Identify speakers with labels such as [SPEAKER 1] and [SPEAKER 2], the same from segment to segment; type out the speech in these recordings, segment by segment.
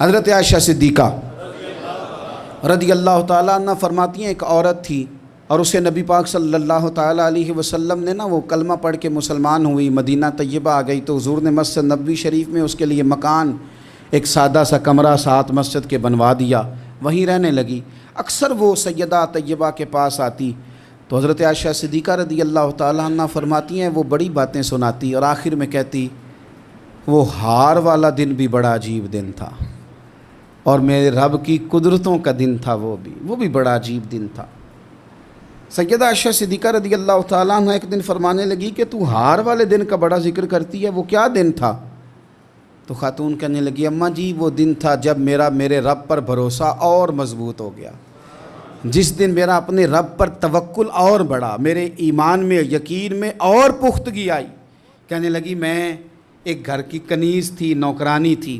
[SPEAKER 1] حضرت عائشہ صدیقہ رضی اللہ تعالیٰ عنہ فرماتی ہیں ایک عورت تھی اور اسے نبی پاک صلی اللہ تعالیٰ علیہ وسلم نے وہ کلمہ پڑھ کے مسلمان ہوئی، مدینہ طیبہ آ گئی تو حضور نے مسجد نبوی شریف میں اس کے لیے مکان، ایک سادہ سا کمرہ ساتھ مسجد کے بنوا دیا، وہیں رہنے لگی۔ اکثر وہ سیدہ طیبہ کے پاس آتی تو حضرت عائشہ صدیقہ رضی اللہ تعالیٰ عنہ فرماتی ہیں وہ بڑی باتیں سناتی اور آخر میں کہتی وہ ہار والا دن بھی بڑا عجیب دن تھا اور میرے رب کی قدرتوں کا دن تھا، وہ بھی بڑا عجیب دن تھا۔ سیدہ عائشہ صدیقہ رضی اللہ تعالیٰ عنہ ایک دن فرمانے لگی کہ تو ہار والے دن کا بڑا ذکر کرتی ہے، وہ کیا دن تھا؟ تو خاتون کہنے لگی اماں جی وہ دن تھا جب میرے رب پر بھروسہ اور مضبوط ہو گیا، جس دن میرا اپنے رب پر توکل اور بڑھا، میرے ایمان میں یقین میں اور پختگی آئی۔ کہنے لگی میں ایک گھر کی کنیز تھی، نوکرانی تھی،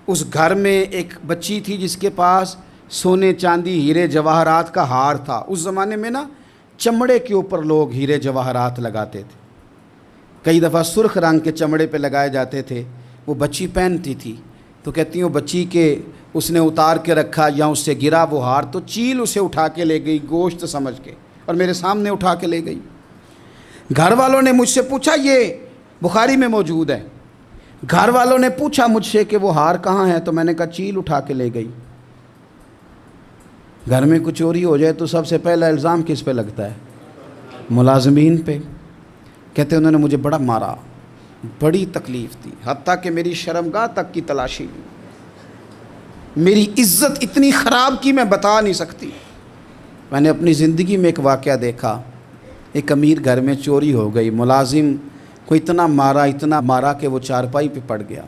[SPEAKER 1] اس گھر میں ایک بچی تھی جس کے پاس سونے چاندی ہیرے جواہرات کا ہار تھا۔ اس زمانے میں چمڑے کے اوپر لوگ ہیرے جواہرات لگاتے تھے، کئی دفعہ سرخ رنگ کے چمڑے پہ لگائے جاتے تھے، وہ بچی پہنتی تھی تو کہتی ہوں بچی کے اس نے اتار کے رکھا یا اس سے گرا وہ ہار تو چیل اسے اٹھا کے لے گئی گوشت سمجھ کے اور میرے سامنے اٹھا کے لے گئی۔ گھر والوں نے مجھ سے پوچھا، یہ بخاری میں موجود ہے، گھر والوں نے پوچھا مجھ سے کہ وہ ہار کہاں ہے تو میں نے کہا چیل اٹھا کے لے گئی۔ گھر میں کچھ چوری ہو جائے تو سب سے پہلا الزام کس پہ لگتا ہے؟ ملازمین پہ۔ کہتے انہوں نے مجھے بڑا مارا، بڑی تکلیف تھی، حتیٰ کہ میری شرمگاہ تک کی تلاشی لی، میری عزت اتنی خراب کی میں بتا نہیں سکتی۔ میں نے اپنی زندگی میں ایک واقعہ دیکھا، ایک امیر گھر میں چوری ہو گئی، ملازم کو اتنا مارا کہ وہ چارپائی پہ پڑ گیا،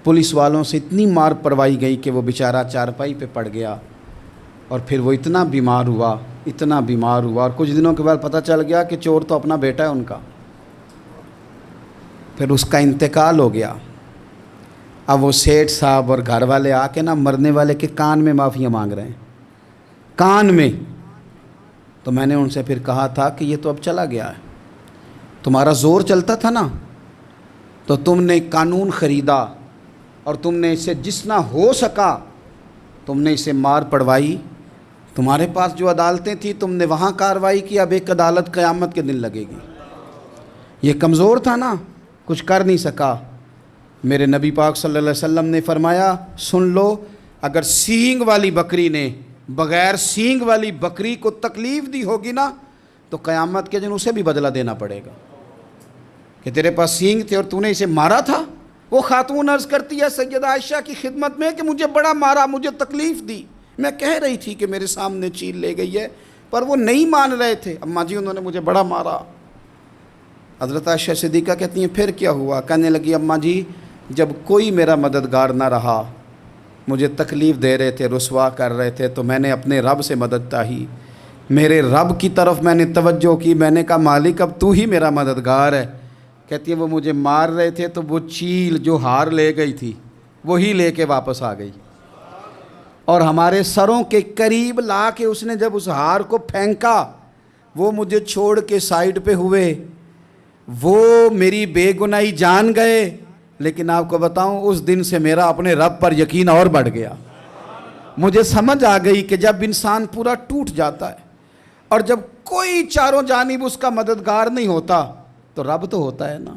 [SPEAKER 1] پولیس والوں سے اتنی مار پروائی گئی کہ وہ بیچارہ چارپائی پہ پڑ گیا اور پھر وہ اتنا بیمار ہوا اور کچھ دنوں کے بعد پتہ چل گیا کہ چور تو اپنا بیٹا ہے ان کا، پھر اس کا انتقال ہو گیا۔ اب وہ سیٹھ صاحب اور گھر والے آ کے مرنے والے کے کان میں معافیاں مانگ رہے ہیں، کان میں۔ تو میں نے ان سے پھر کہا تھا کہ یہ تو اب چلا گیا ہے، تمہارا زور چلتا تھا نا تو تم نے قانون خریدا اور تم نے اسے جتنا ہو سکا تم نے اسے مار پڑوائی، تمہارے پاس جو عدالتیں تھیں تم نے وہاں کارروائی کی، اب ایک عدالت قیامت کے دن لگے گی۔ یہ کمزور تھا نا، کچھ کر نہیں سکا۔ میرے نبی پاک صلی اللہ علیہ وسلم نے فرمایا سن لو، اگر سینگ والی بکری نے بغیر سینگ والی بکری کو تکلیف دی ہوگی نا تو قیامت کے دن اسے بھی بدلہ دینا پڑے گا کہ تیرے پاس سینگ تھے اور تو نے اسے مارا تھا۔ وہ خاتون عرض کرتی ہے سیدہ عائشہ کی خدمت میں کہ مجھے بڑا مارا، مجھے تکلیف دی، میں کہہ رہی تھی کہ میرے سامنے چیل لے گئی ہے پر وہ نہیں مان رہے تھے، اماں جی انہوں نے مجھے بڑا مارا۔ حضرت عائشہ صدیقہ کہتی ہیں پھر کیا ہوا؟ کہنے لگی اماں جی جب کوئی میرا مددگار نہ رہا، مجھے تکلیف دے رہے تھے، رسوا کر رہے تھے، تو میں نے اپنے رب سے مدد چاہی، میرے رب کی طرف میں نے توجہ کی، میں نے کہا مالک اب تو ہی میرا مددگار ہے۔ کہتی ہے وہ مجھے مار رہے تھے تو وہ چیل جو ہار لے گئی تھی وہی لے کے واپس آ گئی اور ہمارے سروں کے قریب لا کے اس نے جب اس ہار کو پھینکا وہ مجھے چھوڑ کے سائیڈ پہ ہوئے، وہ میری بے گناہی جان گئے، لیکن آپ کو بتاؤں اس دن سے میرا اپنے رب پر یقین اور بڑھ گیا۔ مجھے سمجھ آ گئی کہ جب انسان پورا ٹوٹ جاتا ہے اور جب کوئی چاروں جانب اس کا مددگار نہیں ہوتا تو رب تو ہوتا ہے نا،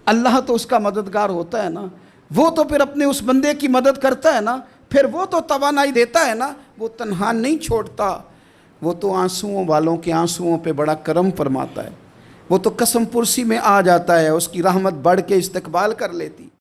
[SPEAKER 1] اللہ تو اس کا مددگار ہوتا ہے نا، وہ تو پھر اپنے اس بندے کی مدد کرتا ہے نا، پھر وہ تو توانائی دیتا ہے نا، وہ تنہا نہیں چھوڑتا، وہ تو آنسوؤں والوں کے آنسوؤں پہ بڑا کرم فرماتا ہے، وہ تو قسم پرسی میں آ جاتا ہے، اس کی رحمت بڑھ کے استقبال کر لیتی۔